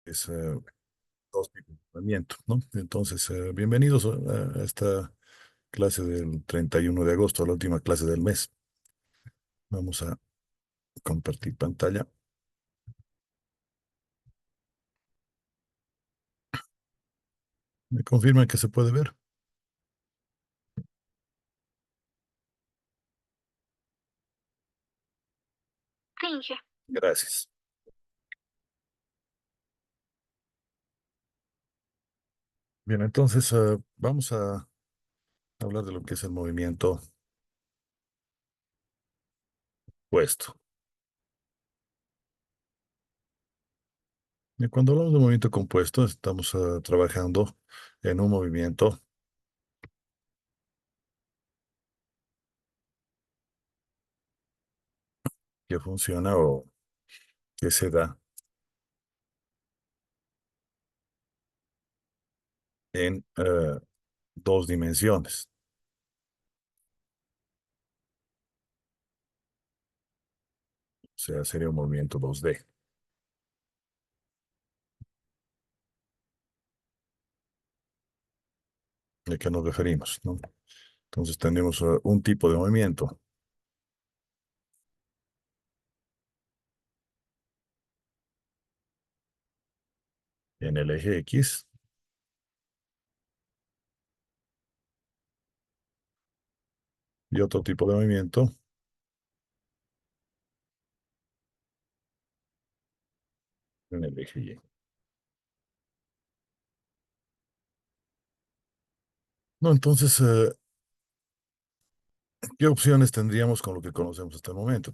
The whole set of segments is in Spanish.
es dos tipos de movimiento, ¿no? Entonces, bienvenidos a esta clase del 31 de agosto, la última clase del mes. Vamos a compartir pantalla. ¿Me confirman que se puede ver? Finge. Gracias. Bien, entonces vamos a hablar de lo que es el movimiento puesto. Y cuando hablamos de movimiento compuesto, estamos trabajando en un movimiento que funciona o que se da en dos dimensiones. O sea, sería un movimiento 2D. ¿A qué nos referimos, no? Entonces tenemos un tipo de movimiento en el eje X y otro tipo de movimiento en el eje Y. No, entonces, ¿qué opciones tendríamos con lo que conocemos hasta el momento?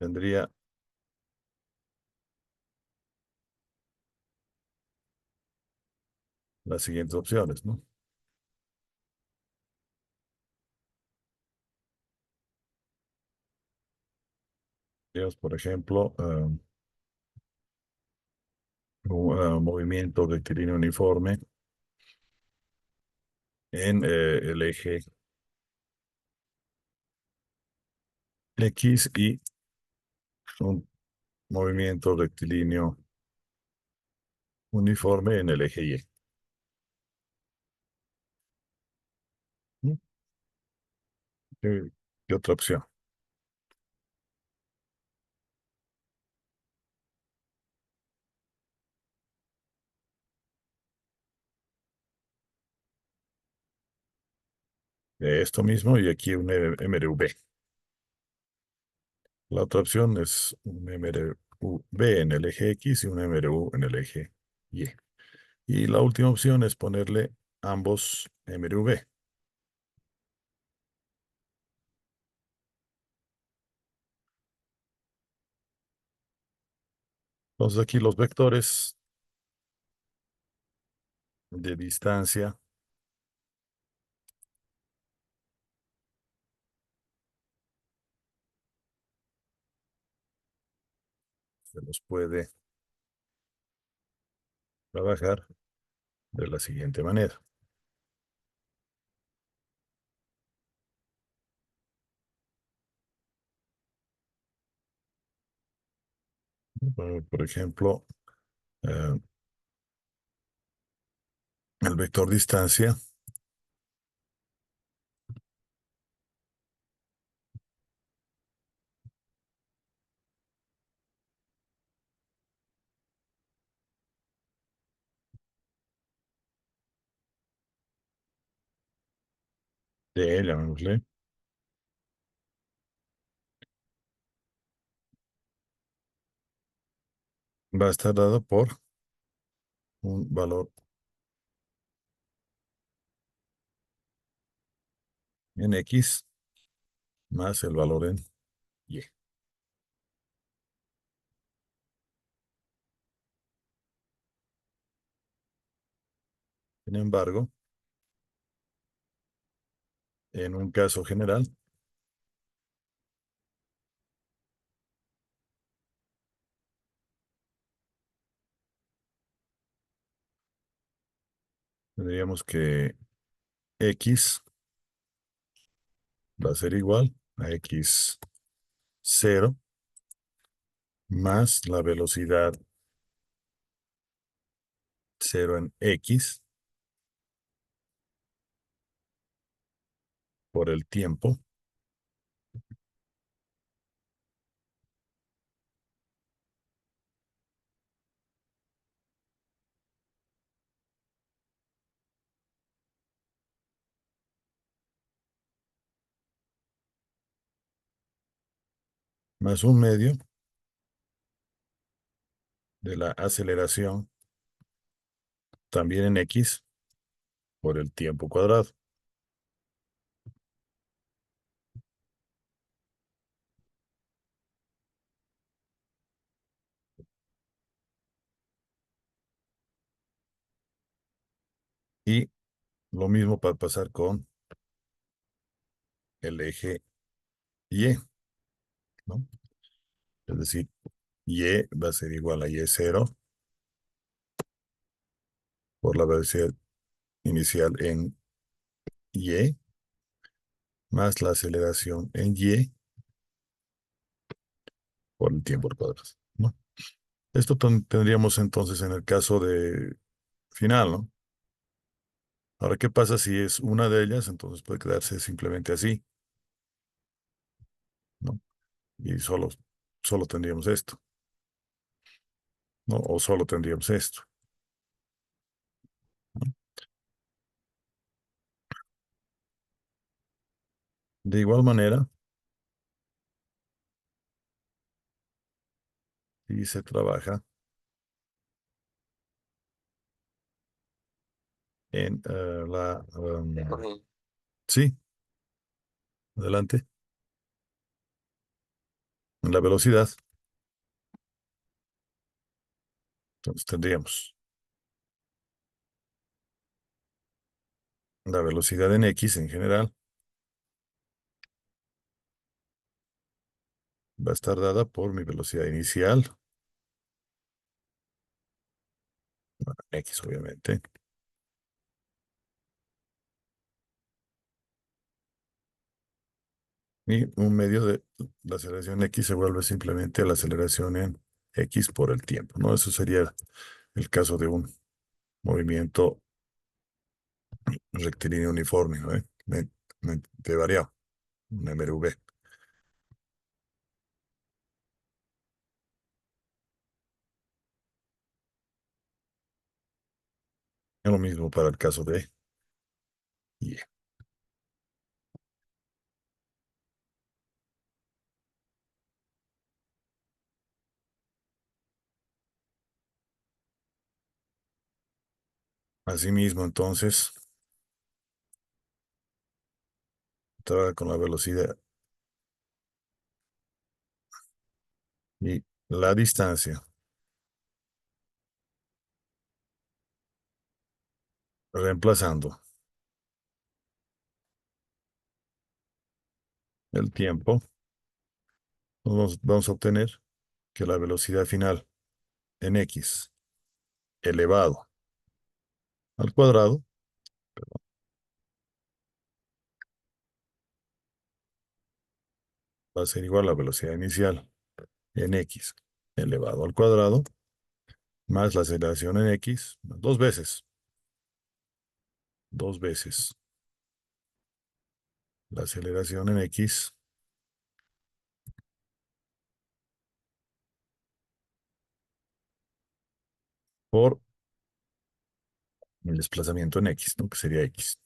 Tendría las siguientes opciones, ¿no? Tenemos, por ejemplo, un movimiento rectilíneo uniforme en el eje X y un movimiento rectilíneo uniforme en el eje Y. ¿Mm? ¿Qué otra opción? De esto mismo y aquí un MRV. La otra opción es un MRV en el eje X y un MRU en el eje Y. Y la última opción es ponerle ambos MRV. Entonces aquí los vectores de distancia se los puede trabajar de la siguiente manera. Por ejemplo, eh, el vector distancia de, llamémosle, va a estar dado por un valor en X más el valor en Y. Sin embargo, en un caso general, tendríamos que x va a ser igual a x cero más la velocidad cero en x por el tiempo más un medio de la aceleración también en x por el tiempo cuadrado. Y lo mismo para pasar con el eje y, ¿no? Es decir, y va a ser igual a y cero por la velocidad inicial en y más la aceleración en y por el tiempo al cuadrado, ¿no? Esto tendríamos entonces en el caso de final, ¿no? Ahora, ¿qué pasa si es una de ellas? Entonces puede quedarse simplemente así, ¿no? Y solo tendríamos esto, ¿no? O solo tendríamos esto, ¿no? De igual manera, si se trabaja en sí, adelante, en la velocidad, entonces tendríamos la velocidad en x en general va a estar dada por mi velocidad inicial, x obviamente, y un medio de la aceleración x se vuelve simplemente la aceleración en x por el tiempo, ¿no? Eso sería el caso de un movimiento rectilíneo uniforme, ¿no? De variado, un MRV. Es lo mismo para el caso de y. Asimismo, entonces, trabaja con la velocidad y la distancia, reemplazando el tiempo, vamos a obtener que la velocidad final en x elevado al cuadrado va a ser igual a la velocidad inicial en x elevado al cuadrado más la aceleración en x, dos veces la aceleración en x por el desplazamiento en x, ¿no? Que sería x.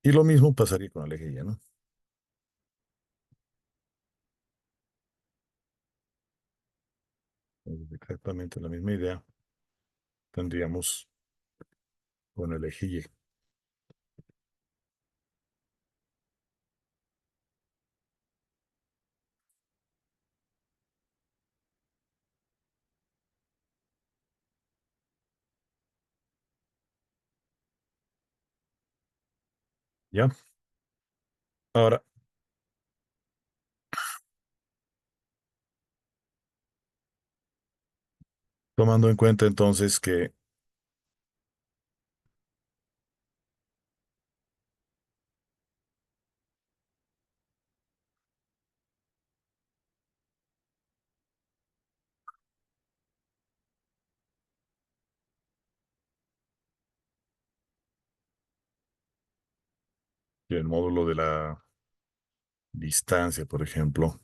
Y lo mismo pasaría con el eje Y, ¿no? Es exactamente la misma idea tendríamos con el eje Y. ¿Ya? Ahora, tomando en cuenta entonces que Y el módulo de la distancia, por ejemplo,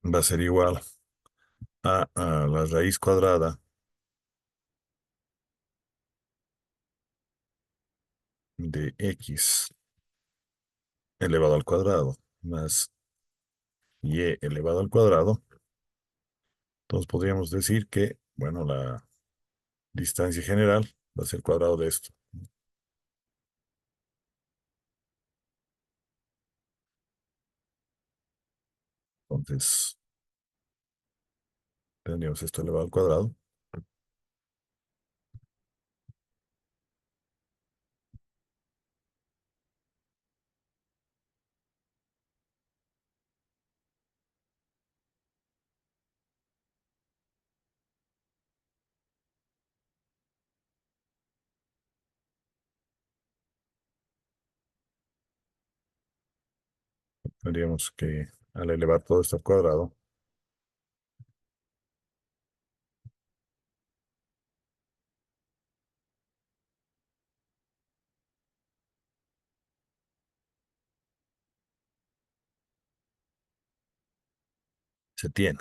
va a ser igual a la raíz cuadrada de x elevado al cuadrado más y elevado al cuadrado. Entonces podríamos decir que, bueno, la distancia general va a ser cuadrado de esto. Entonces tendríamos esto elevado al cuadrado. Tendríamos que, al elevar todo esto al cuadrado, se tiene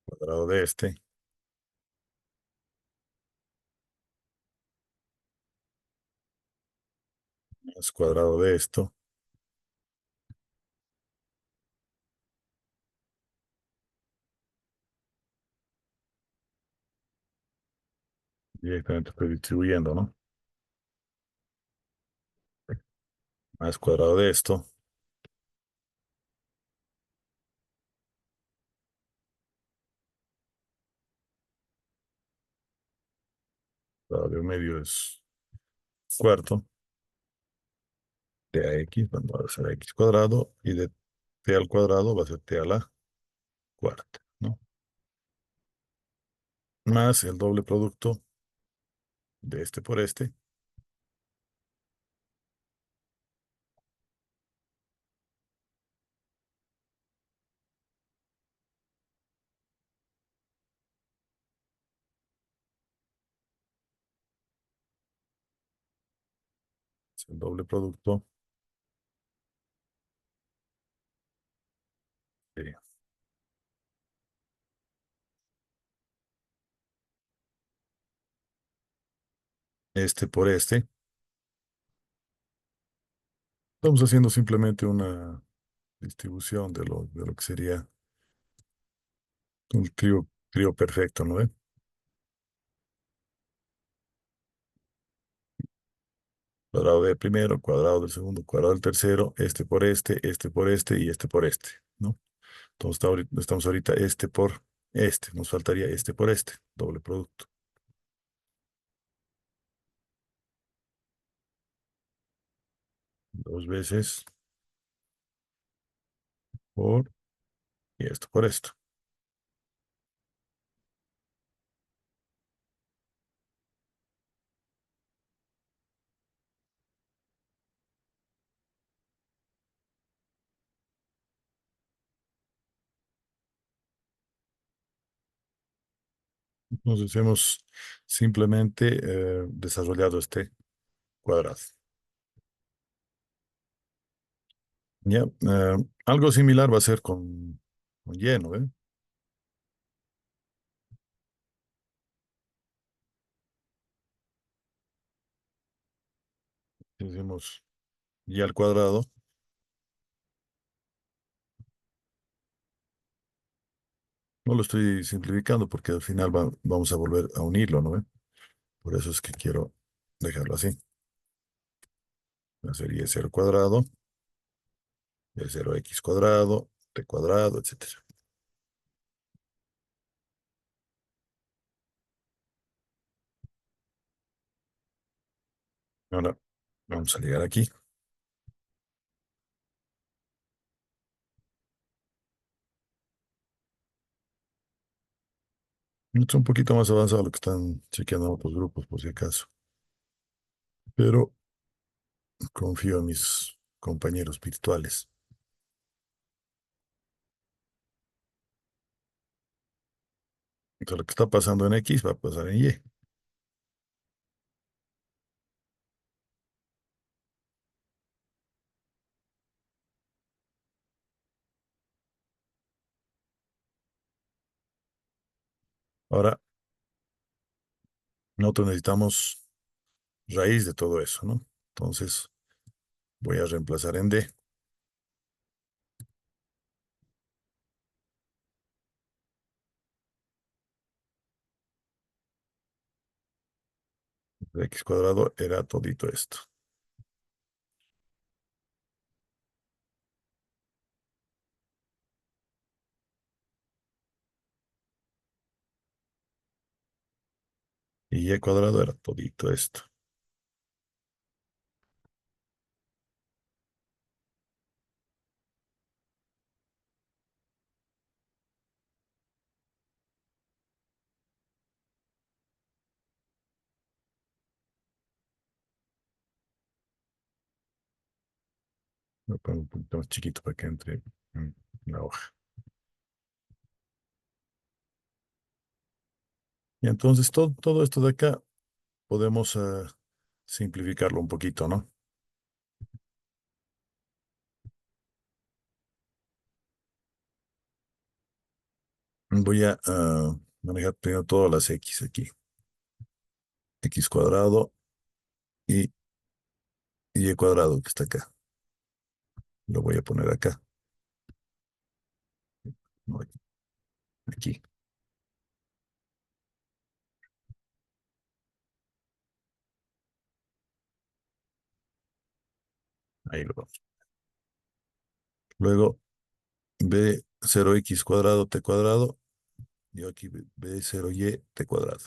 cuadrado de este más cuadrado de esto, directamente estoy distribuyendo, ¿no? Más cuadrado de esto, cuadrado de un medio es cuarto de ax, bueno, va a ser x cuadrado, y de t al cuadrado va a ser t a la cuarta, ¿no? Más el doble producto de este por este, es el doble producto de este por este. Estamos haciendo simplemente una distribución de lo que sería un trío perfecto, ¿no ve? Cuadrado del primero, cuadrado del segundo, cuadrado del tercero, este por este y este por este, ¿no? Entonces estamos ahorita este por este, nos faltaría este por este, doble producto. Dos veces por y esto por esto. Entonces hemos simplemente desarrollado este cuadrado. Ya, algo similar va a ser con y, ¿no ve? Decimos y al cuadrado. No lo estoy simplificando porque al final vamos a volver a unirlo, ¿no ve? Por eso es que quiero dejarlo así. La serie es 0 cuadrado, de 0x cuadrado, t cuadrado, etcétera. Ahora vamos a llegar aquí. Es un poquito más avanzado lo que están chequeando en otros grupos, por si acaso. Pero confío en mis compañeros virtuales. O sea, lo que está pasando en X va a pasar en Y. Ahora, nosotros necesitamos raíz de todo eso, ¿no? Entonces, voy a reemplazar en D. De X cuadrado era todito esto. Y Y cuadrado era todito esto. Lo pongo un poquito más chiquito para que entre en la hoja. Y entonces todo esto de acá podemos simplificarlo un poquito, ¿no? Voy a manejar primero todas las X aquí. X cuadrado y Y cuadrado que está acá. Lo voy a poner acá. No, aquí. Ahí lo vamos. Luego b 0x cuadrado t cuadrado. Y aquí b 0y t cuadrado.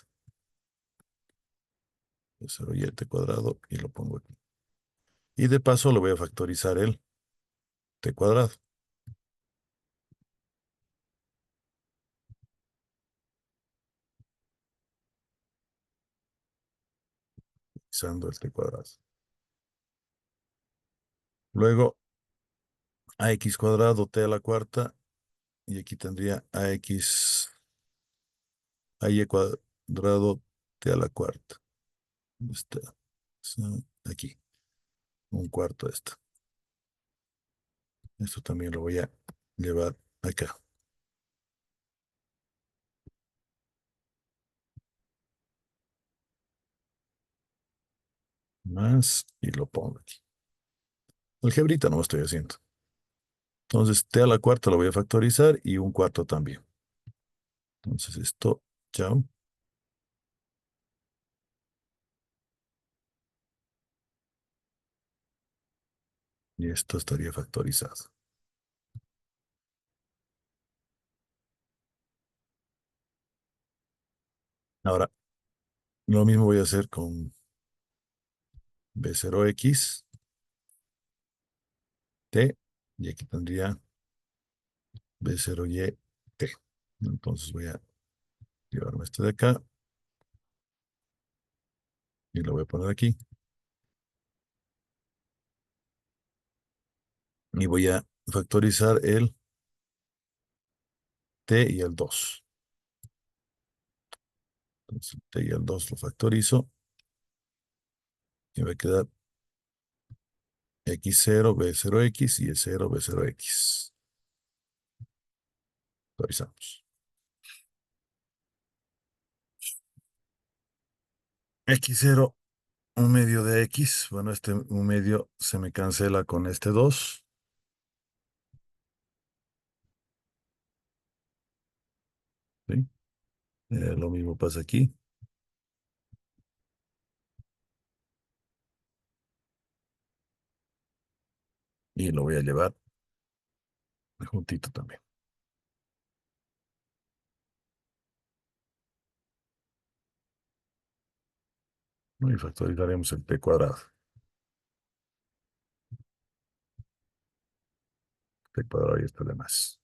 B 0y t cuadrado y lo pongo aquí. Y de paso lo voy a factorizar el t cuadrado. Usando el t cuadrado. Luego ax cuadrado t a la cuarta. Y aquí tendría ay cuadrado t a la cuarta. ¿Dónde está? Sí, aquí. Un cuarto de esto. Esto también lo voy a llevar acá. Más y lo pongo aquí. Algebrita no lo estoy haciendo. Entonces, t a la cuarta lo voy a factorizar y un cuarto también. Entonces, esto, chao. Y esto estaría factorizado. Ahora, lo mismo voy a hacer con b0x, t, y aquí tendría b0y, t. Entonces voy a llevarme este de acá y lo voy a poner aquí. Y voy a factorizar el t y el 2. Entonces, el t y el 2 lo factorizo y me va a quedar x0, b0x y el 0, b0x. Factorizamos. X0, un medio de X. Bueno, este un medio se me cancela con este 2. ¿Sí? Lo mismo pasa aquí. Y lo voy a llevar juntito también. ¿No? Y factorizaremos el p cuadrado. P cuadrado y esto de más.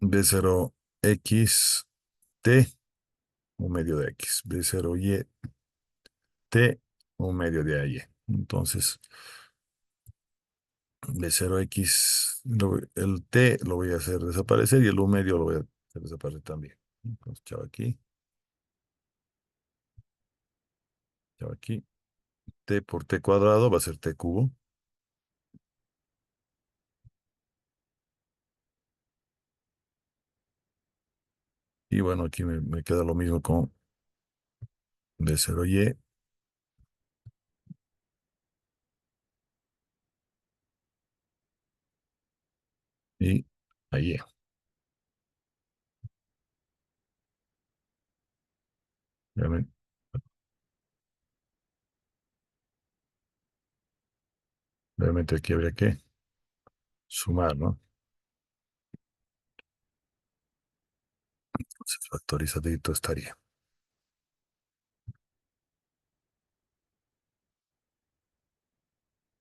B0x t, un medio de X. B0y t, un medio de y. Entonces, B 0x, el t lo voy a hacer desaparecer y el u medio lo voy a hacer desaparecer también. Entonces, chao aquí. T por t cuadrado va a ser t cubo. Y bueno, aquí me queda lo mismo con b 0y y ahí. Obviamente, obviamente aquí habría que sumar, ¿no? Entonces, factorizadito estaría.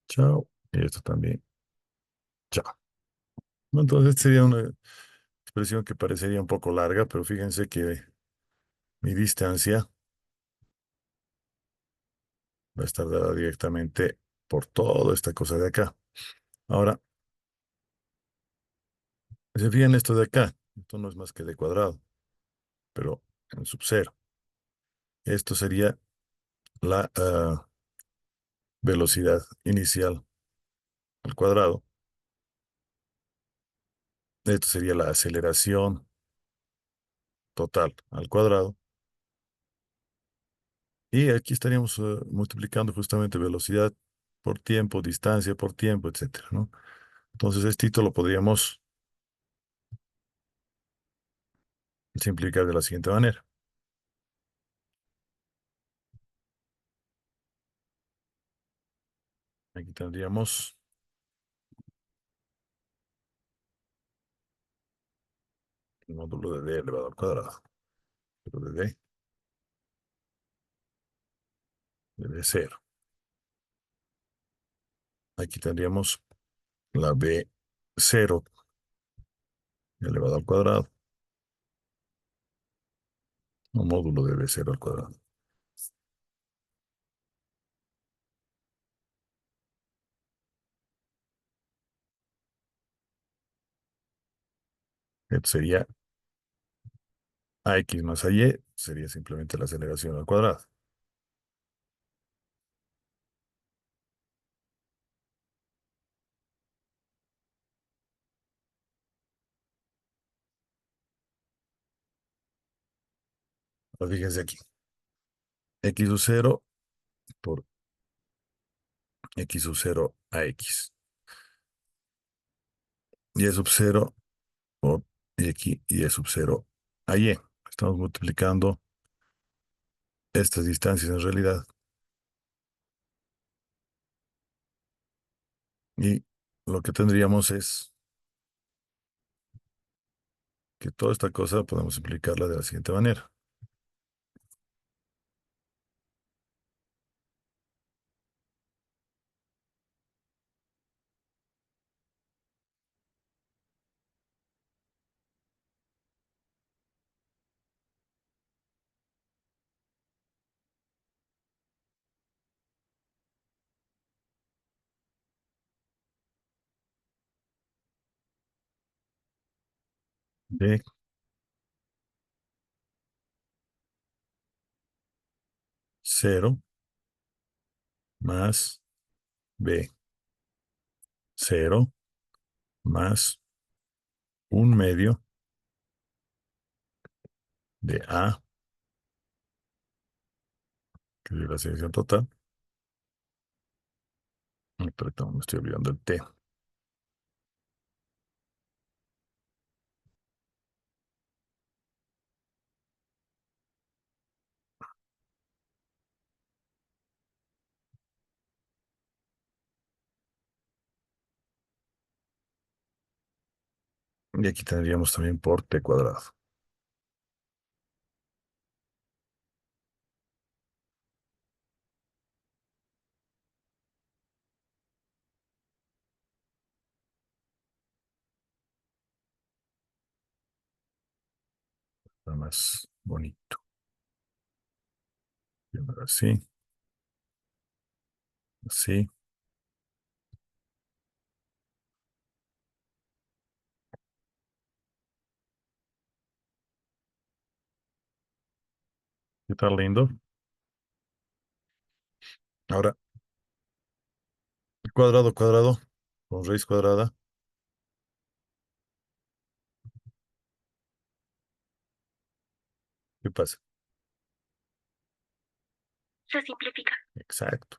Chao. Y esto también. Chao. Bueno, entonces sería una expresión que parecería un poco larga, pero fíjense que mi distancia va a estar dada directamente por toda esta cosa de acá. Ahora, se fijan esto de acá. Esto no es más que d cuadrado, pero en sub cero. Esto sería la velocidad inicial al cuadrado. Esto sería la aceleración total al cuadrado. Y aquí estaríamos multiplicando justamente velocidad por tiempo, distancia por tiempo, etcétera, ¿no? Entonces, esto lo podríamos simplificar de la siguiente manera. Aquí tendríamos el módulo de d elevado al cuadrado. Pero de d cero. Aquí tendríamos la b cero elevado al cuadrado, un módulo de b cero al cuadrado. Esto sería ax más ay, sería simplemente la aceleración al cuadrado. Ahora fíjense aquí. X sub cero por x sub cero a x. Y sub cero por x y sub cero a y. Estamos multiplicando estas distancias en realidad. Y lo que tendríamos es que toda esta cosa podemos simplificarla de la siguiente manera. B cero más B cero más un medio de A, que es la aceleración total. Ay, perdón, me estoy olvidando el T. Y aquí tendríamos también por T cuadrado. Nada más bonito. Primero así, así, ¿Qué tal, lindo? Ahora, cuadrado, cuadrado, con raíz cuadrada, ¿qué pasa? Se simplifica. Exacto.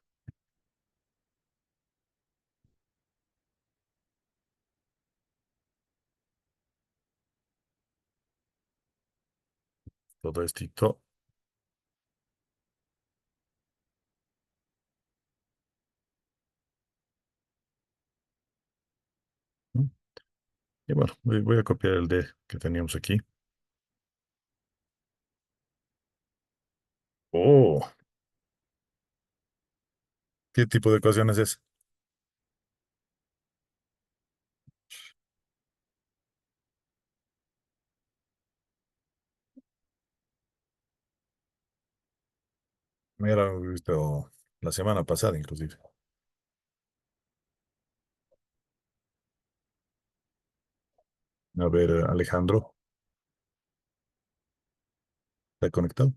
Todo esto. ¿No? Y bueno, voy a copiar el D que teníamos aquí. Oh, ¿qué tipo de ecuación es esa? Me era visto la semana pasada, inclusive. A ver, Alejandro, ¿está conectado?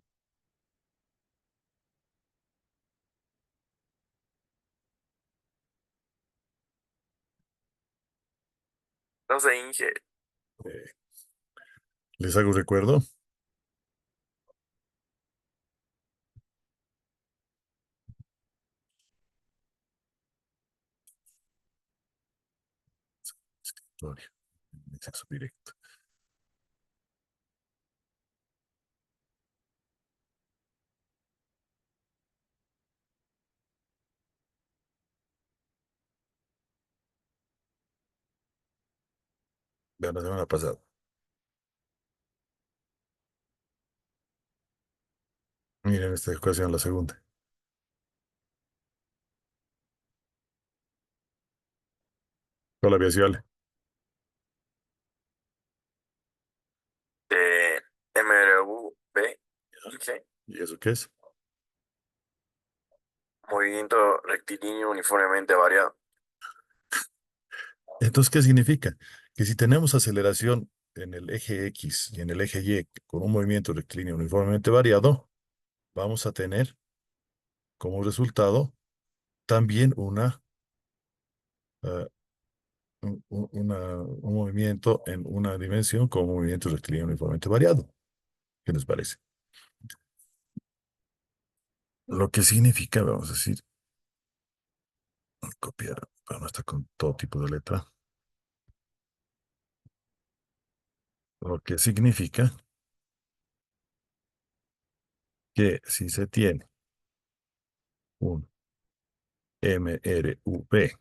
No sé, Inge. Eh, ¿Les hago un recuerdo? Escritorio, acceso directo. De la semana pasada. Miren esta ecuación, la segunda. ¿Cuál había sido, Ale? MRV, Inge. ¿Y eso qué es? Movimiento rectilíneo uniformemente variado. Entonces, ¿qué significa? Que si tenemos aceleración en el eje X y en el eje Y con un movimiento rectilíneo uniformemente variado, vamos a tener como resultado también eh, un movimiento en una dimensión con un movimiento rectilíneo uniformemente variado. ¿Qué les parece? Lo que significa, vamos a decir, copiar, pero no está con todo tipo de letra. Lo que significa que si se tiene un MRV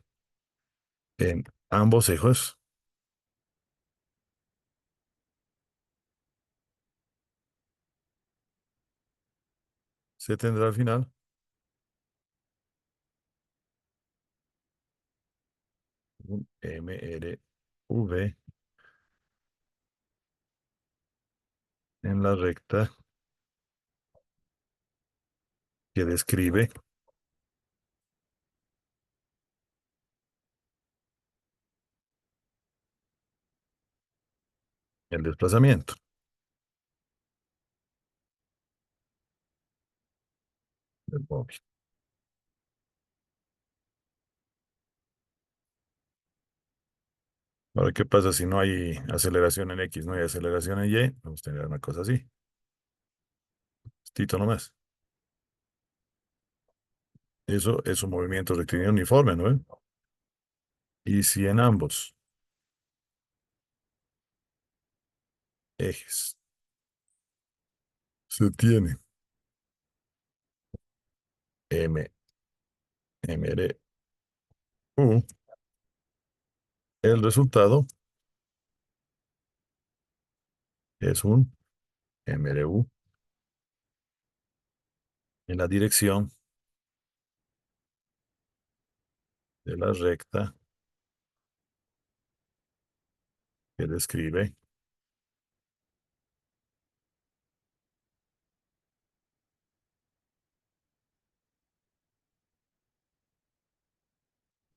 en ambos ejes, se tendrá al final un MRV en la recta que describe el desplazamiento del móvil. Ahora, ¿qué pasa si no hay aceleración en X, no hay aceleración en Y? Vamos a tener una cosa así. Tito nomás. Eso es un movimiento rectilíneo uniforme, ¿no ve? Y si en ambos ejes se tiene M, MRU, el resultado es un MRU en la dirección de la recta que describe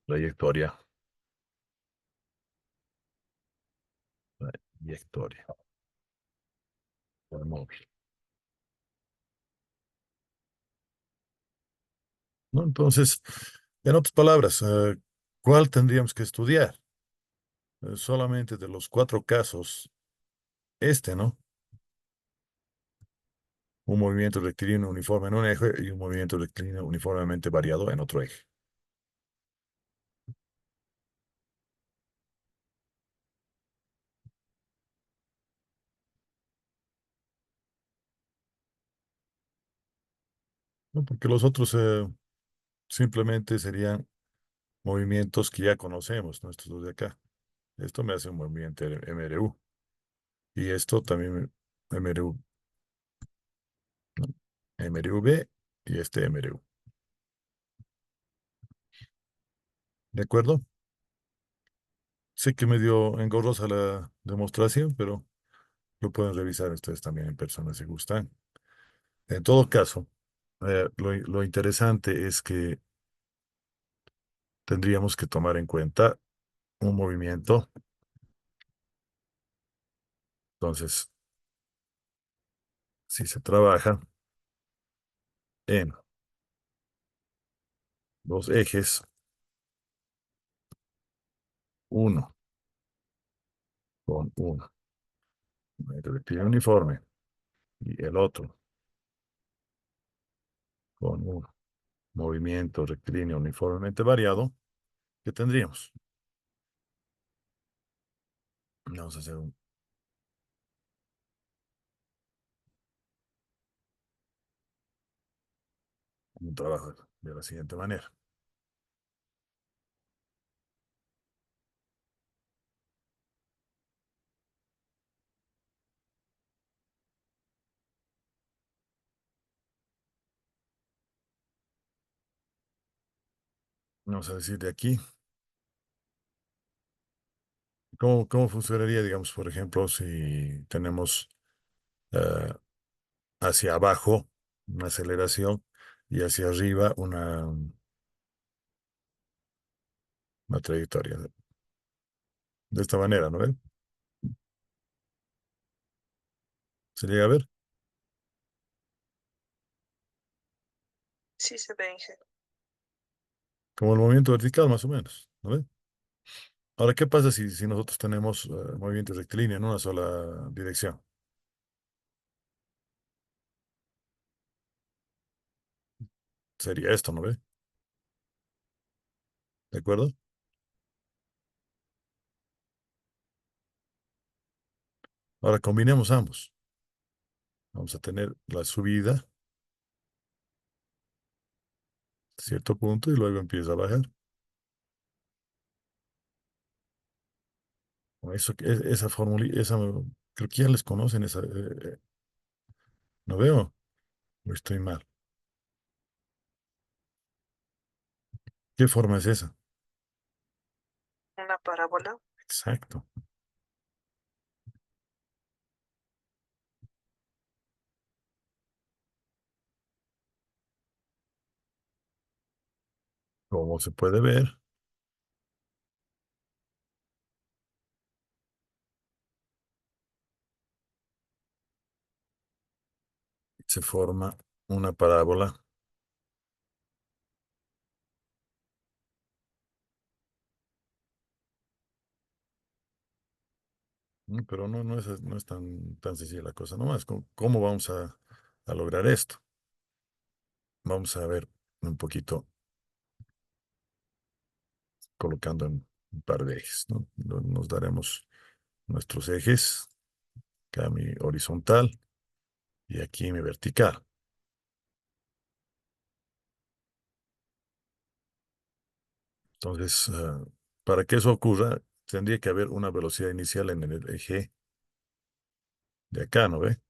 trayectoria, trayectoria del móvil. ¿no? Entonces, en otras palabras, ¿cuál tendríamos que estudiar? Solamente de los cuatro casos, este, ¿no? Un movimiento rectilíneo uniforme en un eje y un movimiento rectilíneo uniformemente variado en otro eje. ¿No? Porque los otros simplemente serían movimientos que ya conocemos, ¿no? Estos dos de acá. Esto me hace un movimiento MRU. Y esto también MRU, ¿no? MRUB y este MRU. ¿De acuerdo? Sé que me dio engorrosa la demostración, pero lo pueden revisar ustedes también en persona si gustan. En todo caso, lo interesante es que tendríamos que tomar en cuenta un movimiento. Entonces, si se trabaja en dos ejes, uno con uno, rectilíneo uniforme, y el otro con un movimiento rectilíneo uniformemente variado, ¿qué tendríamos? Vamos a hacer un trabajo de la siguiente manera. Vamos a decir de aquí, ¿cómo funcionaría, digamos, por ejemplo, si tenemos eh, hacia abajo una aceleración y hacia arriba una trayectoria? De esta manera, ¿no ven? ¿Se llega a ver? Sí se ve, Inge. Como el movimiento vertical, más o menos, ¿no ven? Ahora, ¿qué pasa si nosotros tenemos movimiento rectilíneo en una sola dirección? Sería esto, ¿no ve? ¿De acuerdo? Ahora combinemos ambos. Vamos a tener la subida a cierto punto y luego empieza a bajar. Eso, esa fórmula, creo que ya les conocen esa. ¿No veo? ¿O estoy mal? ¿Qué forma es esa? Una parábola. Exacto. Como se puede ver, se forma una parábola, pero no es tan sencilla la cosa. Nomás, ¿cómo vamos a lograr esto? Vamos a ver un poquito colocando en un par de ejes, ¿no? Nos daremos nuestros ejes, acá mi horizontal y aquí mi vertical. Entonces, para que eso ocurra, tendría que haber una velocidad inicial en el eje de acá, ¿no ve?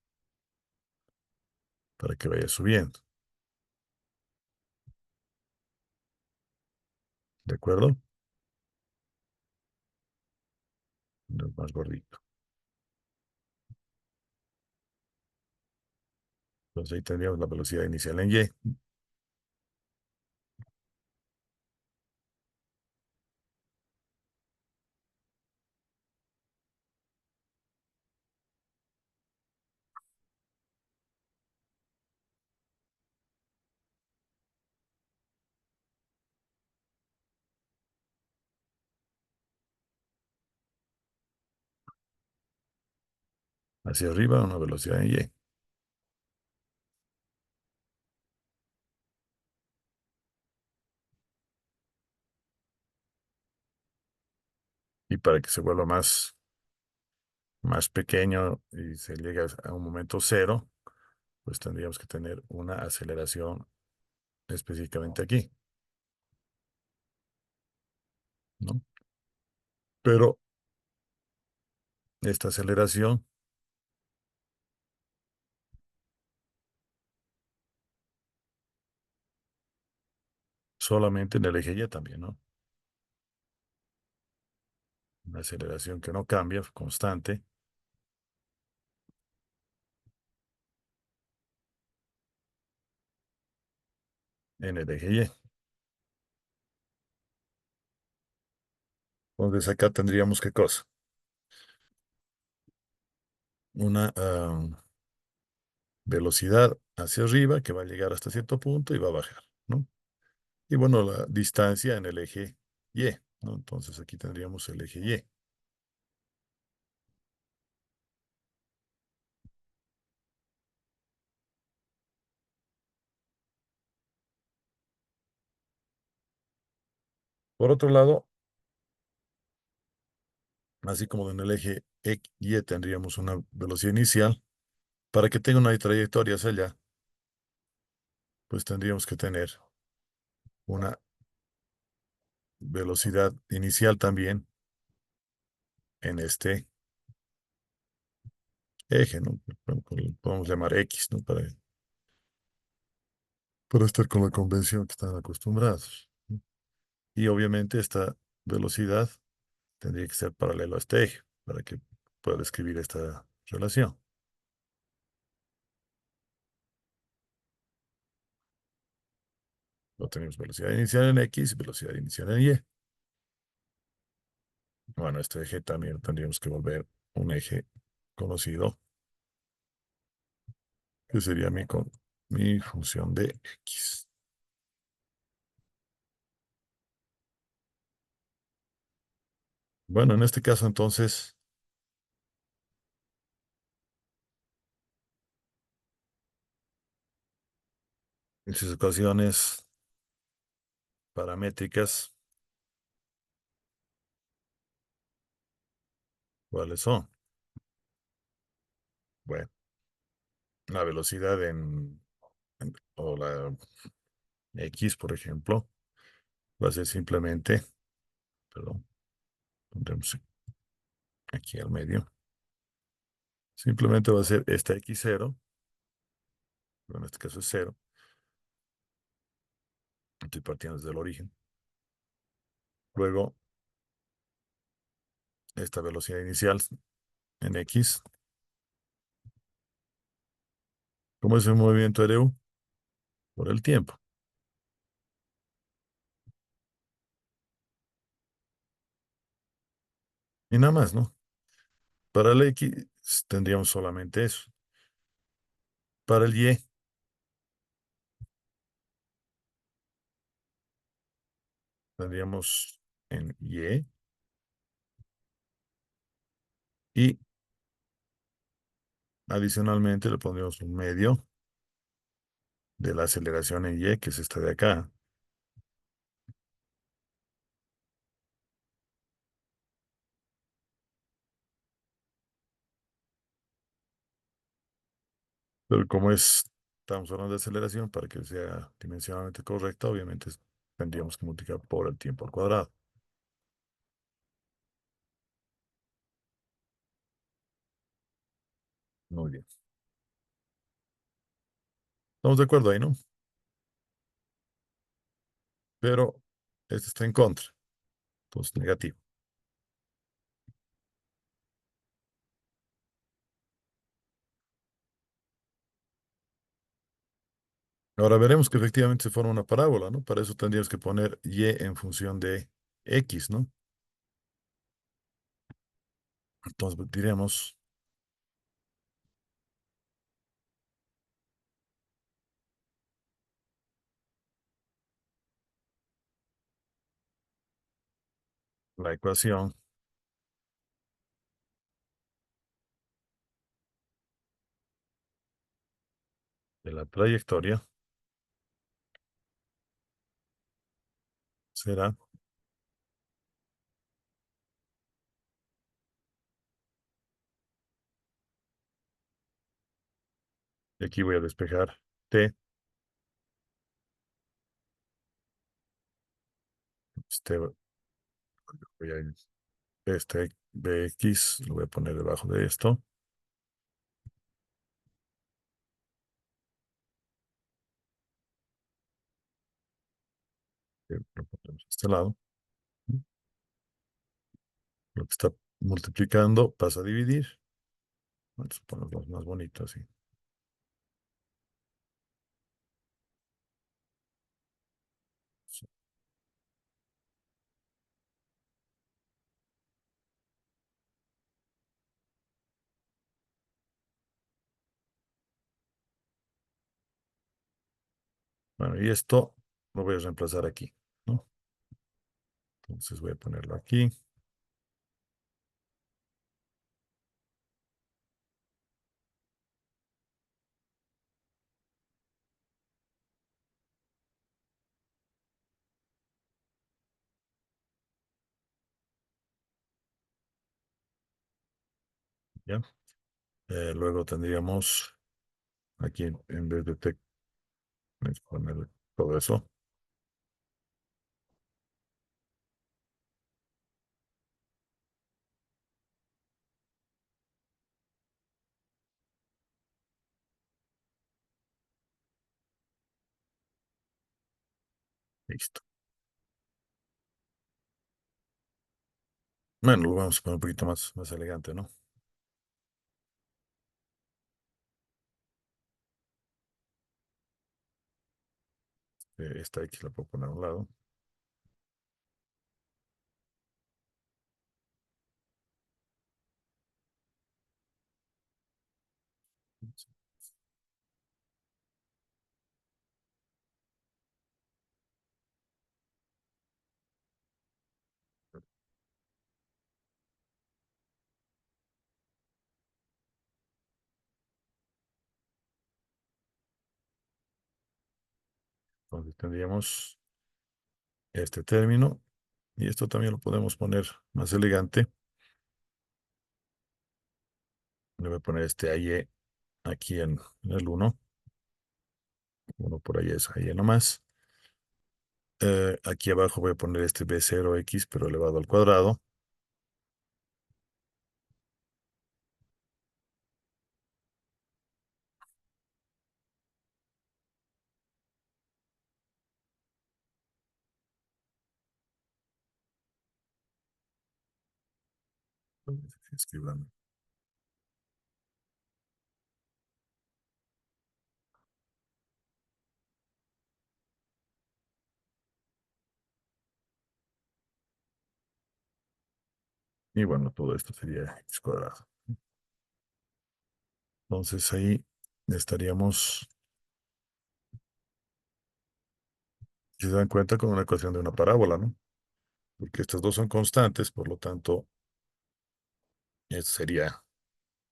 Para que vaya subiendo, ¿de acuerdo? No, más gordito. Entonces ahí tendríamos la velocidad inicial en Y. hacia arriba, una velocidad en Y. Y para que se vuelva más pequeño y se llegue a un momento cero, pues tendríamos que tener una aceleración específicamente aquí, ¿no? Pero esta aceleración solamente en el eje Y también, ¿no? Una aceleración que no cambia, constante, en el eje Y. Entonces acá tendríamos qué cosa. Una velocidad hacia arriba que va a llegar hasta cierto punto y va a bajar, ¿no? Y bueno, la distancia en el eje Y, ¿no? Entonces aquí tendríamos el eje Y. Por otro lado, así como en el eje Y tendríamos una velocidad inicial, para que tenga una trayectoria hacia allá, pues tendríamos que tener una velocidad inicial también en este eje, ¿no? Bueno, podemos llamar X, ¿no? Para estar con la convención que están acostumbrados, ¿no? Y obviamente esta velocidad tendría que ser paralelo a este eje para que pueda escribir esta relación. No tenemos velocidad inicial en X y velocidad inicial en Y. Bueno, este eje también tendríamos que volver un eje conocido, que sería mi función de X. Bueno, en este caso entonces, en sus ecuaciones paramétricas, ¿cuáles son? Bueno, la velocidad o la X, por ejemplo, va a ser simplemente, perdón, pondremos aquí al medio, simplemente va a ser esta X0, en este caso es cero, estoy partiendo desde el origen. Luego, esta velocidad inicial en X, ¿cómo es el movimiento de U? Por el tiempo. Y nada más, ¿no? Para el X tendríamos solamente eso. Para el Y, tendríamos en y adicionalmente le pondríamos un medio de la aceleración en Y, que es esta de acá. Pero como estamos hablando de aceleración, para que sea dimensionalmente correcta, obviamente tendríamos que multiplicar por el tiempo al cuadrado. Muy bien. Estamos de acuerdo ahí, ¿no? Pero este está en contra, entonces negativo. Ahora veremos que efectivamente se forma una parábola, ¿no? Para eso tendríamos que poner Y en función de X, ¿no? Entonces diremos la ecuación la trayectoria será, y aquí voy a despejar T, este, voy a, este BX, lo voy a poner debajo de esto, lo ponemos a este lado, lo que está multiplicando pasa a dividir, vamos a ponerlo más bonito así. Bueno, y esto lo voy a reemplazar aquí, ¿no? Entonces voy a ponerlo aquí. ¿Ya? Luego tendríamos aquí, en vez de T, vamos a poner todo eso. Listo. Bueno, lo vamos a poner un poquito más elegante, ¿no? Esta X la puedo poner a un lado. Entonces tendríamos este término. Y esto también lo podemos poner más elegante. Le voy a poner este AE aquí en el uno. Uno por ahí es AE nomás. Aquí abajo voy a poner este B0X, pero elevado al cuadrado. Escriban. Y bueno, todo esto sería X cuadrado. Entonces ahí estaríamos, si se dan cuenta, con una ecuación de una parábola, ¿no? Porque estas dos son constantes, por lo tanto, este sería,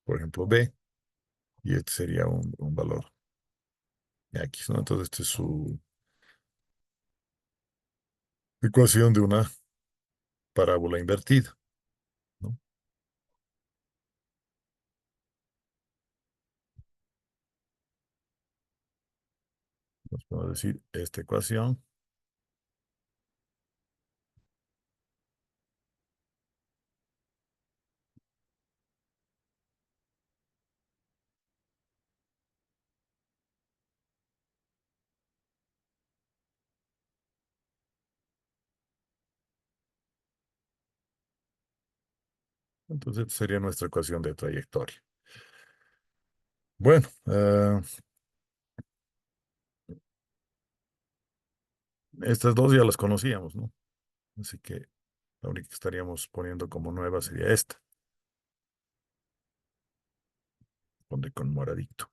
por ejemplo, B, y este sería un valor X, ¿no? Entonces, esta es su ecuación de una parábola invertida, ¿no? Nos podemos decir esta ecuación, entonces esta sería nuestra ecuación de trayectoria. Bueno, estas dos ya las conocíamos, ¿no? Así que la única que estaríamos poniendo como nueva sería esta, donde con moradito.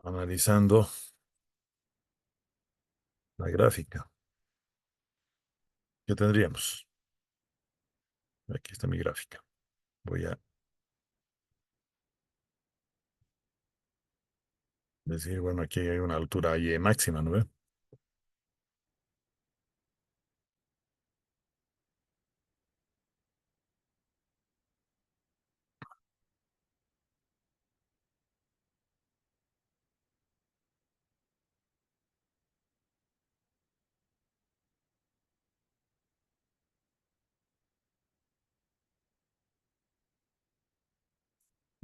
analizando la gráfica. ¿Qué tendríamos? Aquí está mi gráfica. Voy a decir, bueno, aquí hay una altura Y máxima, ¿no ve?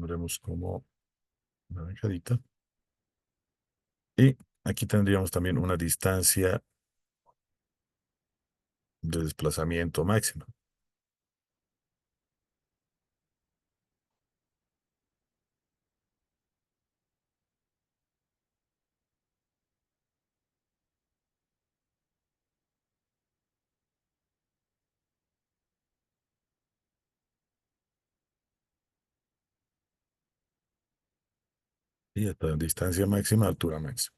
Veremos como una dejadita. Y aquí tendríamos también una distancia de desplazamiento máxima. Y esta distancia máxima, altura máxima.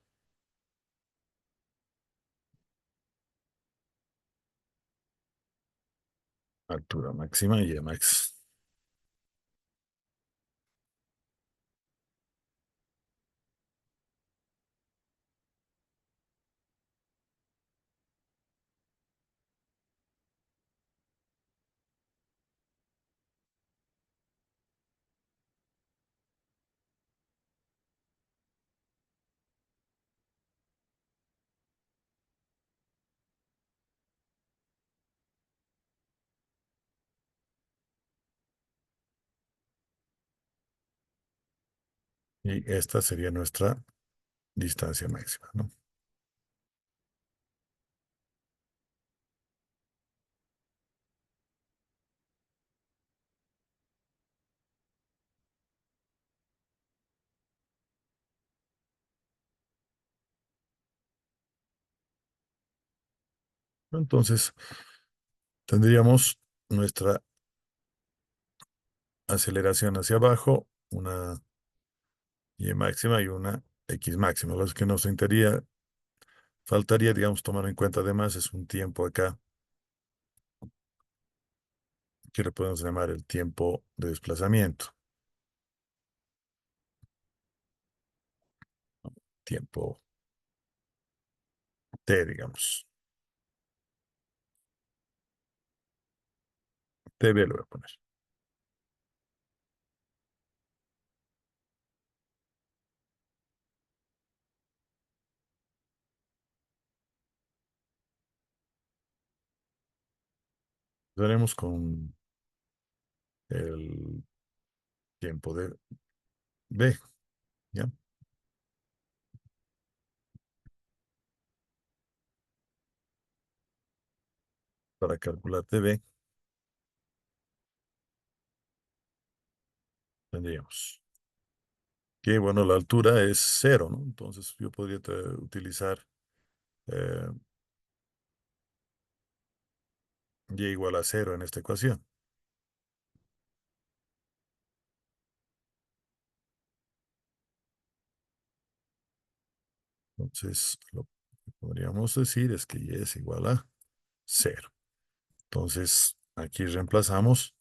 Altura máxima y max. Y esta sería nuestra distancia máxima, ¿no? Entonces, tendríamos nuestra aceleración hacia abajo, una Y máxima y una X máxima. Lo que nos faltaría, digamos, tomar en cuenta además es un tiempo acá, que le podemos llamar el tiempo de desplazamiento. Tiempo T, digamos. TB lo voy a poner. Haremos con el tiempo de B, ¿ya? Para calcular TB tendríamos que, bueno, la altura es cero, ¿no? Entonces yo podría utilizar eh, Y igual a cero en esta ecuación. Entonces, lo que podríamos decir es que Y es igual a cero. Entonces, aquí reemplazamos.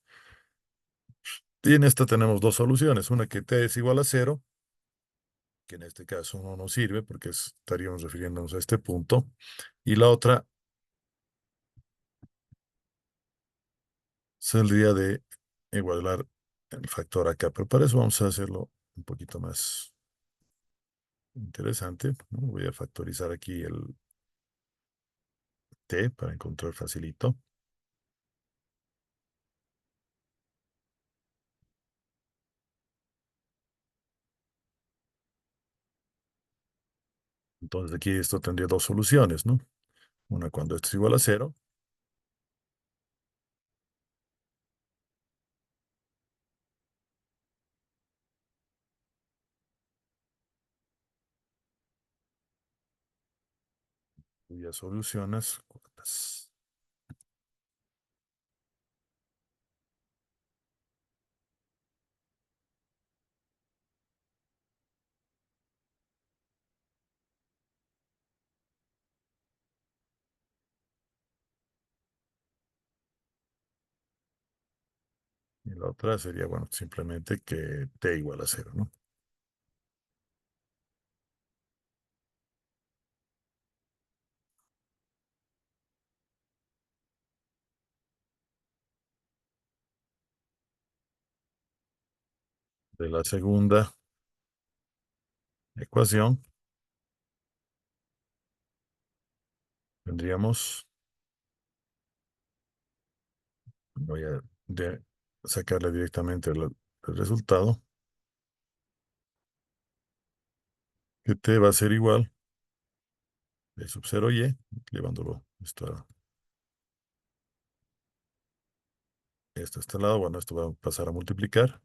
Y en esta tenemos dos soluciones. Una que t es igual a cero, que en este caso no nos sirve porque estaríamos refiriéndonos a este punto. Y la otra saldría de igualar el factor acá. Pero para eso vamos a hacerlo un poquito más interesante, ¿no? Voy a factorizar aquí el t para encontrar facilito. Entonces aquí esto tendría dos soluciones, ¿no? Una cuando esto es igual a cero. Cuyas soluciones cortas. Y la otra sería, bueno, simplemente que t igual a cero, ¿no? De la segunda ecuación tendríamos, voy a sacarle directamente el resultado, que t va a ser igual de sub 0 y, llevándolo esto a este lado, bueno, esto va a pasar a multiplicar,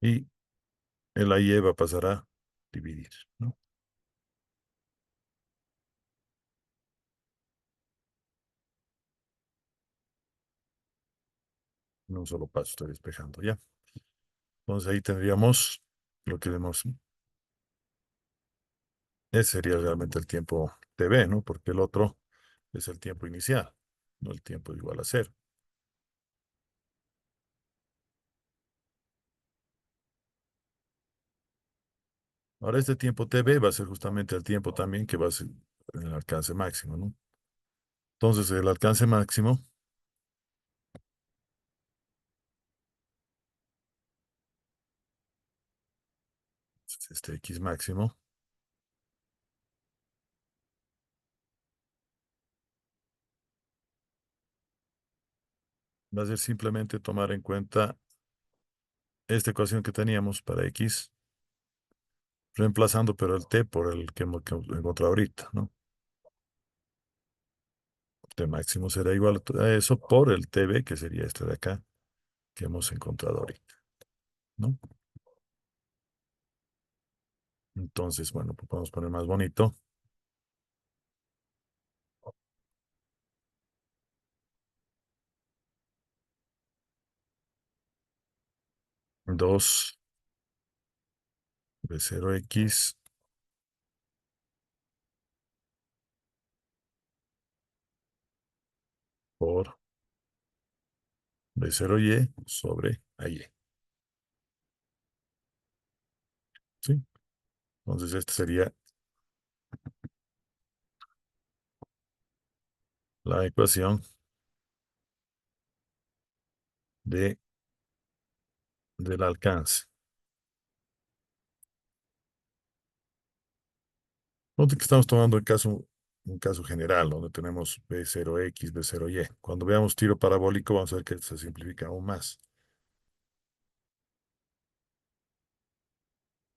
y el a y va a pasar a dividir, ¿no? En un solo paso estoy despejando ya. Entonces ahí tendríamos lo que vemos. Ese sería realmente el tiempo tb, ¿no? Porque el otro es el tiempo inicial, no el tiempo igual a cero. Ahora este tiempo tb va a ser justamente el tiempo también que va a ser el alcance máximo, ¿no? Entonces el alcance máximo, este x máximo, va a ser simplemente tomar en cuenta esta ecuación que teníamos para x, reemplazando pero el t por el que encontré ahorita, ¿no? T máximo será igual a eso por el tb, que sería este de acá, que hemos encontrado ahorita, ¿no? Entonces, bueno, pues podemos poner más bonito. 2 de 0x por b 0y sobre ay. ¿Sí? Entonces, esta sería la ecuación de, del alcance. Note que estamos tomando un caso general, donde tenemos b0x, b0y. Cuando veamos tiro parabólico, vamos a ver que se simplifica aún más.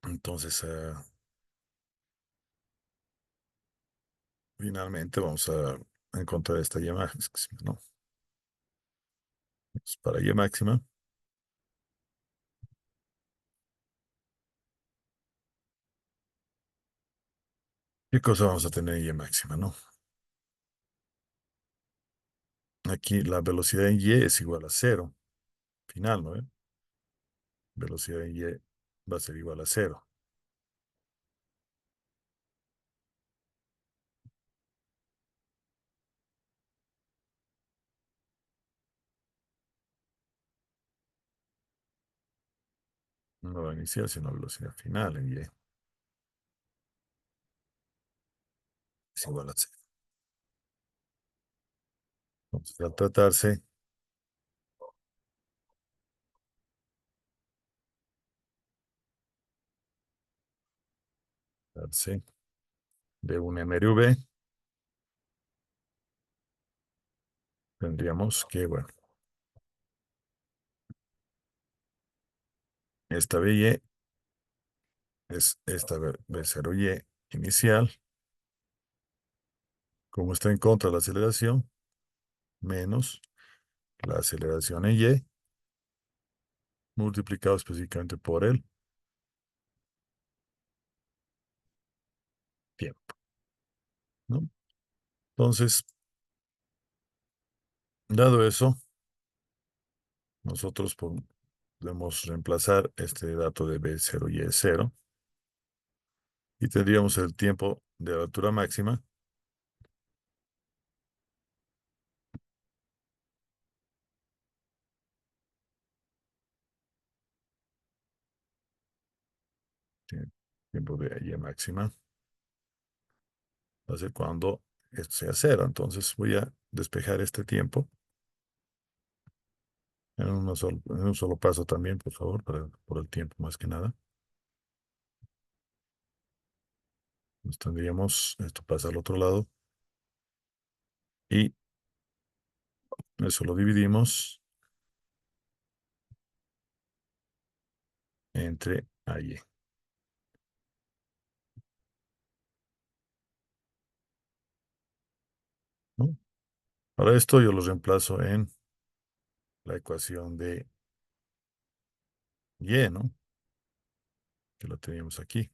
Entonces, finalmente vamos a encontrar esta y máxima, ¿no? Entonces, para y máxima, ¿qué cosa vamos a tener en y máxima, no? Aquí la velocidad en y es igual a cero, final, ¿no? Velocidad en y va a ser igual a cero. No va inicial, sino velocidad final en y es igual a cero. Entonces, al tratarse de un MRV, tendríamos que, bueno, esta BY es esta B0Y inicial, como está en contra de la aceleración, menos la aceleración en Y, multiplicado específicamente por el tiempo, ¿no? Entonces, dado eso, nosotros podemos reemplazar este dato de B0 y E0 y tendríamos el tiempo de altura máxima sí, tiempo de Y máxima va a ser cuando esto sea cero. Entonces voy a despejar este tiempo en un solo paso también, por favor, por el tiempo más que nada. Entonces tendríamos, esto pasa al otro lado y eso lo dividimos entre A y E, ¿no? Para esto yo lo reemplazo en la ecuación de Y, ¿no? Que la teníamos aquí.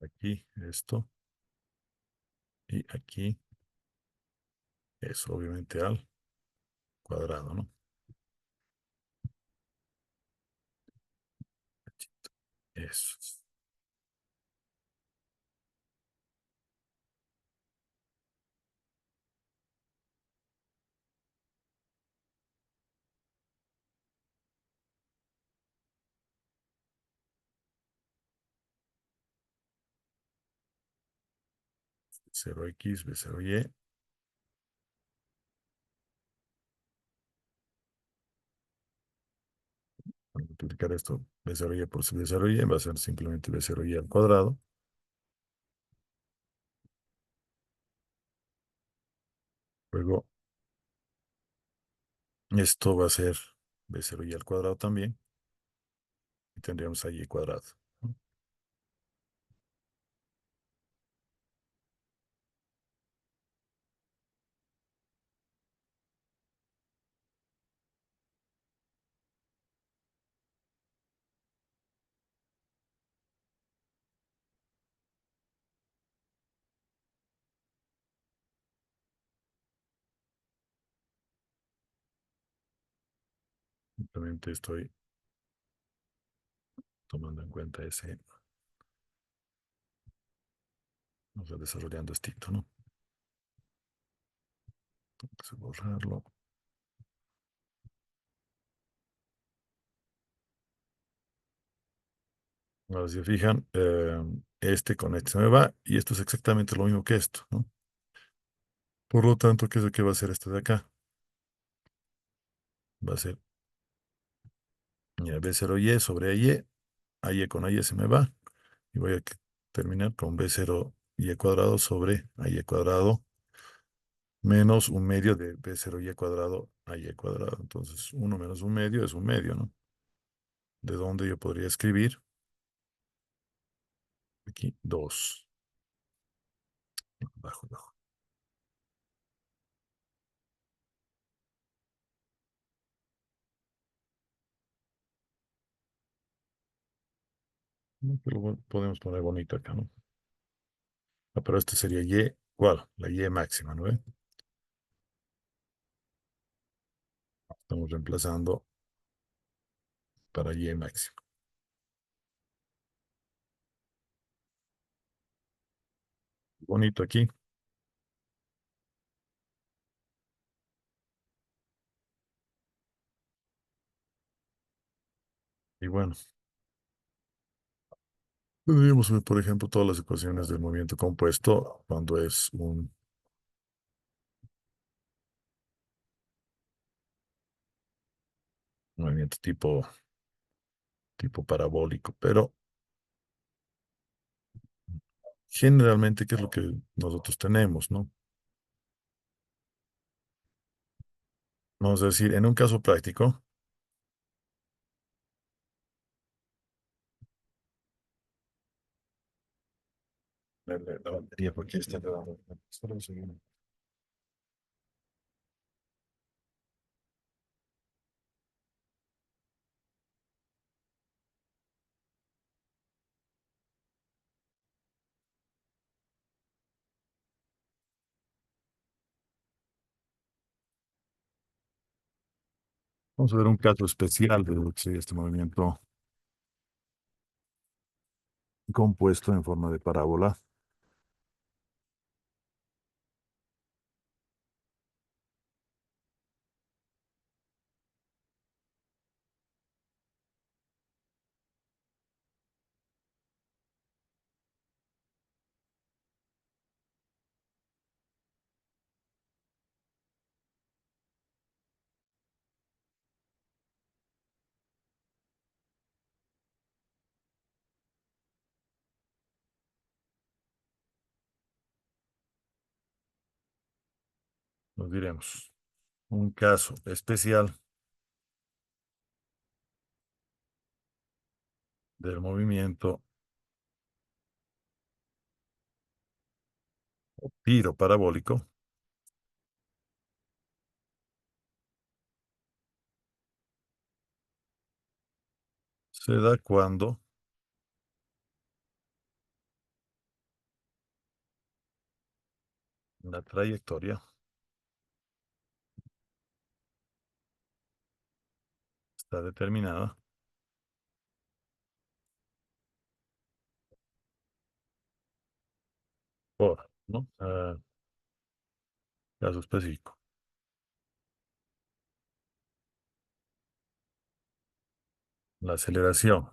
Aquí esto y aquí eso, obviamente al cuadrado, ¿no? Eso. 0x, B0y. Al multiplicar esto, B0y por B0y, va a ser simplemente B0y al cuadrado. Luego, esto va a ser B0y al cuadrado también. Y tendríamos ahí y cuadrado, ¿no? Simplemente estoy tomando en cuenta ese, vamos a desarrollando esto, ¿no? Vamos a borrarlo. Ahora, si se fijan, este con este se me va y esto es exactamente lo mismo que esto, ¿no? Por lo tanto, ¿qué es lo que va a hacer este de acá? Va a ser, mira, B0y sobre AY con AY se me va y voy a terminar con B0y cuadrado sobre AY cuadrado menos un medio de B0y cuadrado AY cuadrado. Entonces, 1 menos un medio es un medio, ¿no? De donde yo podría escribir aquí 2. Bajo, bajo. ¿No? Que lo podemos poner bonito acá, ¿no? Ah, pero este sería Y, ¿cuál? La Y máxima, ¿no ve? Estamos reemplazando para Y máxima. Bonito aquí. Y bueno, tendríamos, por ejemplo, todas las ecuaciones del movimiento compuesto cuando es un movimiento tipo parabólico. Pero generalmente, ¿qué es lo que nosotros tenemos, no? Vamos a decir, en un caso práctico, la batería, porque está grabando. Espera un segundo. Vamos a ver un caso especial de lo que sería este movimiento compuesto en forma de parábola. Nos diremos un caso especial del movimiento giro parabólico se da cuando la trayectoria está determinada por, ¿no? Caso específico. La aceleración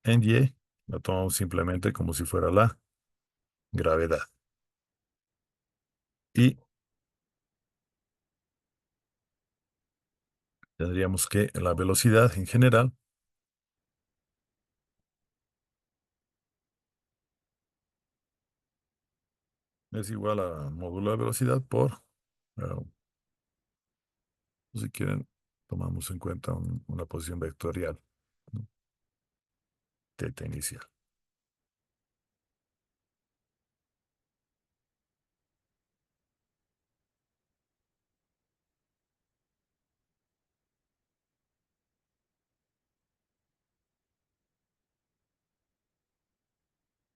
en Y la tomamos simplemente como si fuera la gravedad. Y tendríamos que la velocidad en general es igual a módulo de velocidad por, si quieren, tomamos en cuenta una posición vectorial, ¿no? Teta inicial.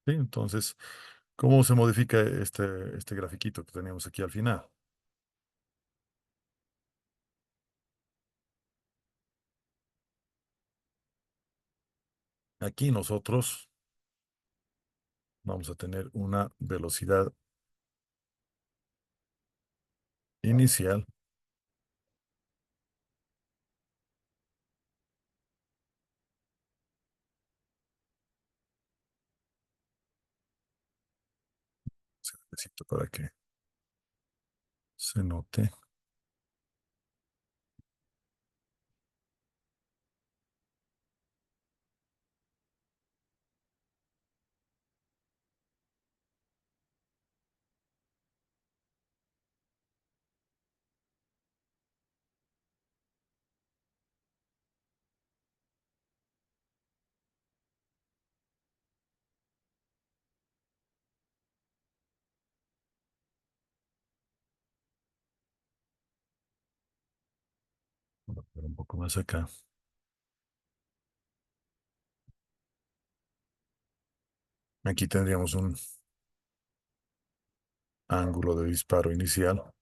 ¿Sí? Entonces, ¿cómo se modifica este grafiquito que teníamos aquí al final? Aquí nosotros vamos a tener una velocidad inicial necesito para que se note. Voy a poner un poco más acá. Aquí tendríamos un ángulo de disparo inicial.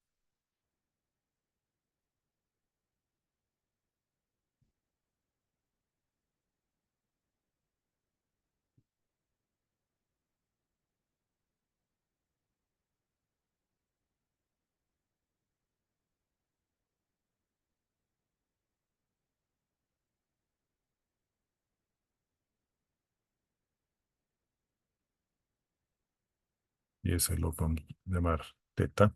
Y ese lo vamos a llamar teta.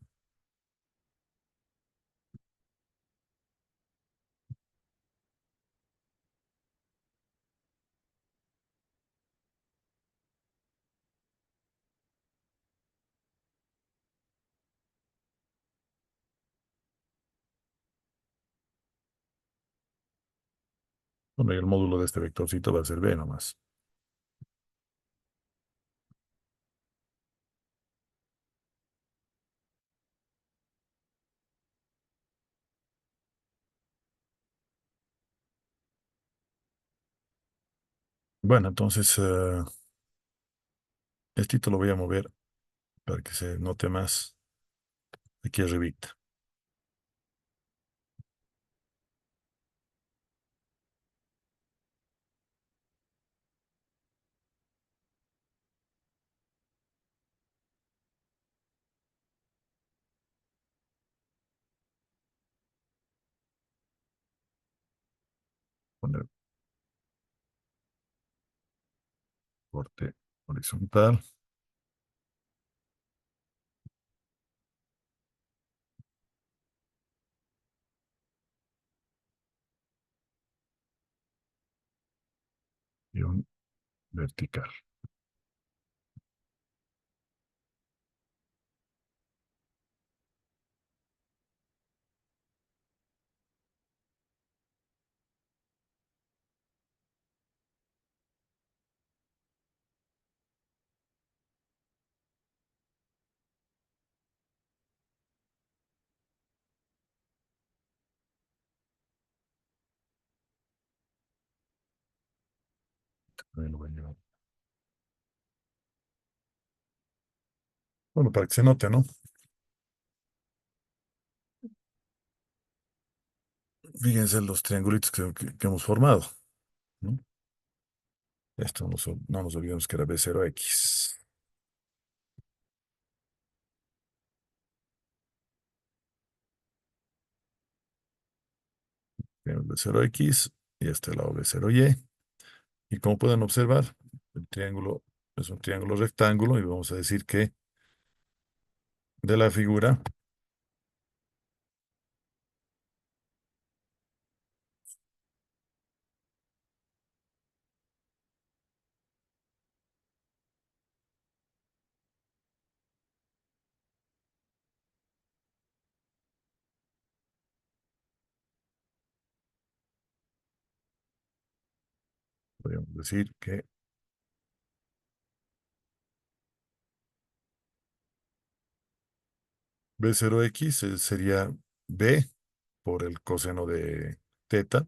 Bueno, y el módulo de este vectorcito va a ser B nomás. Bueno, entonces, esto lo voy a mover para que se note más aquí arribita. Poner corte horizontal. Y un vertical. También lo voy a llevar. Bueno, para que se note, ¿no? Fíjense los triangulitos que hemos formado, ¿no? Esto no nos olvidemos que era B0X. Tenemos B0X y este lado B0Y. Y como pueden observar, el triángulo es un triángulo rectángulo y vamos a decir que de la figura podríamos decir que B0X sería B por el coseno de teta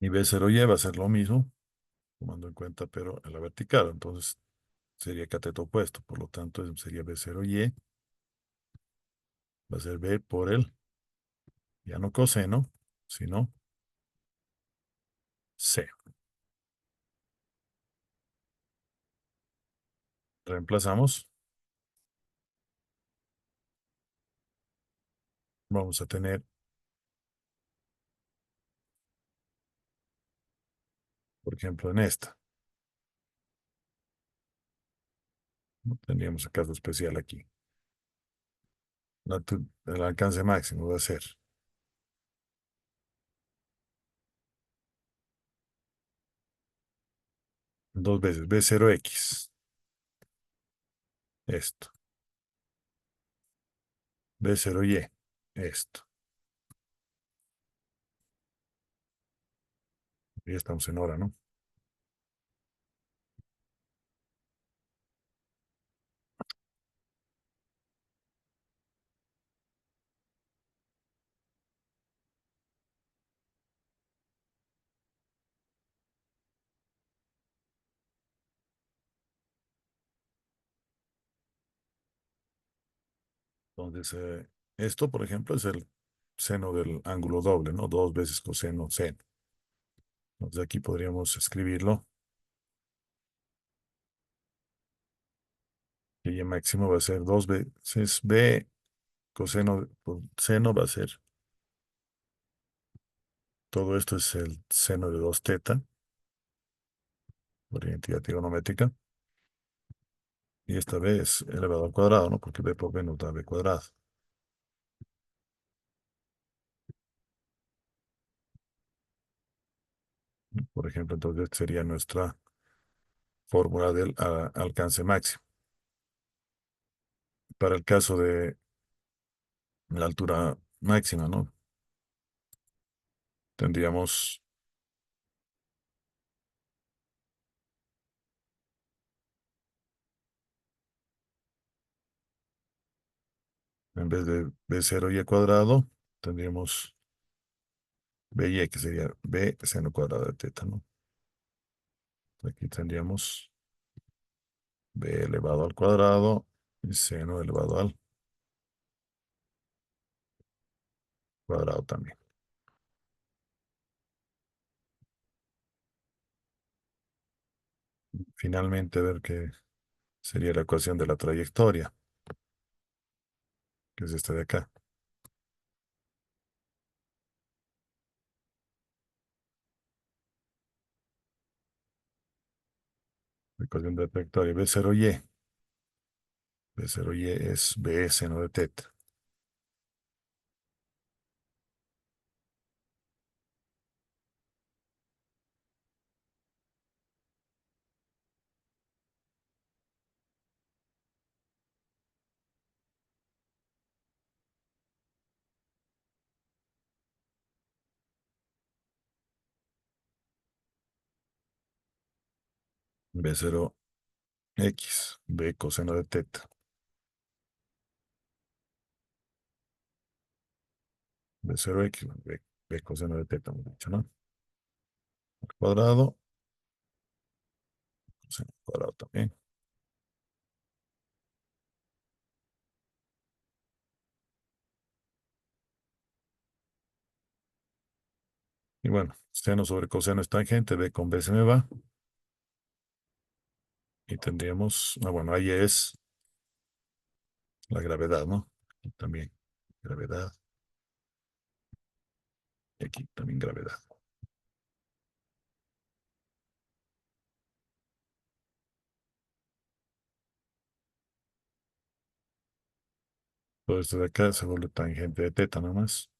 y B0Y va a ser lo mismo, tomando en cuenta, pero en la vertical. Entonces sería cateto opuesto. Por lo tanto, sería B0Y, va a ser B por el, ya no coseno, sino C. Reemplazamos. Vamos a tener, por ejemplo, en esta, ¿no? Tendríamos el caso especial aquí. El alcance máximo va a ser dos veces B0X, esto, B0Y, esto. Y estamos en hora, ¿no? Entonces, esto, por ejemplo, es el seno del ángulo doble, ¿no? Dos veces coseno seno. Entonces aquí podríamos escribirlo. Y Y máximo va a ser dos veces B coseno por seno va a ser, todo esto es el seno de 2 teta por identidad trigonométrica. Y esta B es elevado al cuadrado, ¿no? Porque B por B nos da B cuadrado. Por ejemplo, entonces esta sería nuestra fórmula del alcance máximo. Para el caso de la altura máxima, ¿no? Tendríamos, en vez de B0 y al cuadrado, tendríamos BY, que sería B seno cuadrado de teta, ¿no? Aquí tendríamos B elevado al cuadrado y seno elevado al cuadrado también. Finalmente, ver qué sería la ecuación de la trayectoria, que es esta de acá. La ecuación de la trayectoria B0Y. B0Y es B seno de teta. B0X, B coseno de teta. B0X, B coseno de teta, hemos dicho, ¿no? Al cuadrado, coseno al cuadrado también. Y bueno, seno sobre coseno es tangente, B con B se me va. Y tendríamos, bueno, ahí es la gravedad, ¿no? Aquí también gravedad. Y aquí también gravedad. Todo esto de acá se vuelve tangente de teta nomás.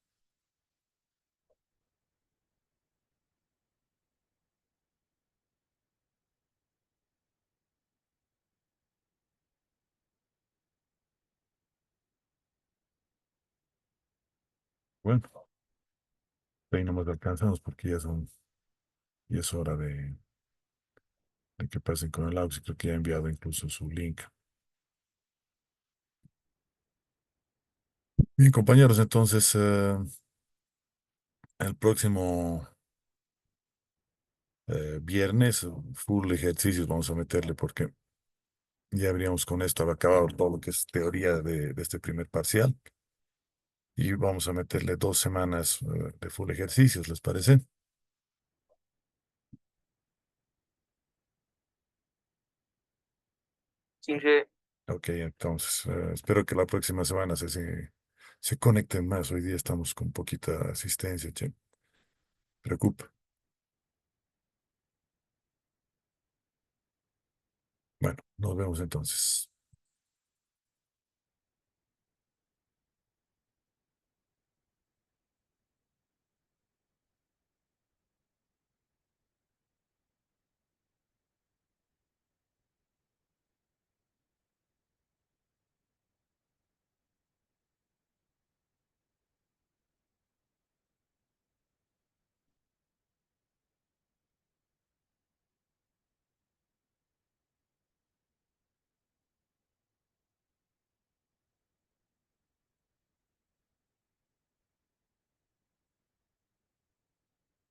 Bueno, ahí nomás alcanzamos porque ya es hora de que pasen con el audio. Creo que ya he enviado incluso su link. Bien, compañeros, entonces el próximo viernes, full ejercicios vamos a meterle porque ya habríamos con esto acabado todo lo que es teoría de este primer parcial y vamos a meterle 2 semanas de full ejercicios, ¿les parece? Sí, sí. Ok, entonces espero que la próxima semana se conecten más. Hoy día estamos con poquita asistencia, che. Preocupa. Bueno, nos vemos entonces.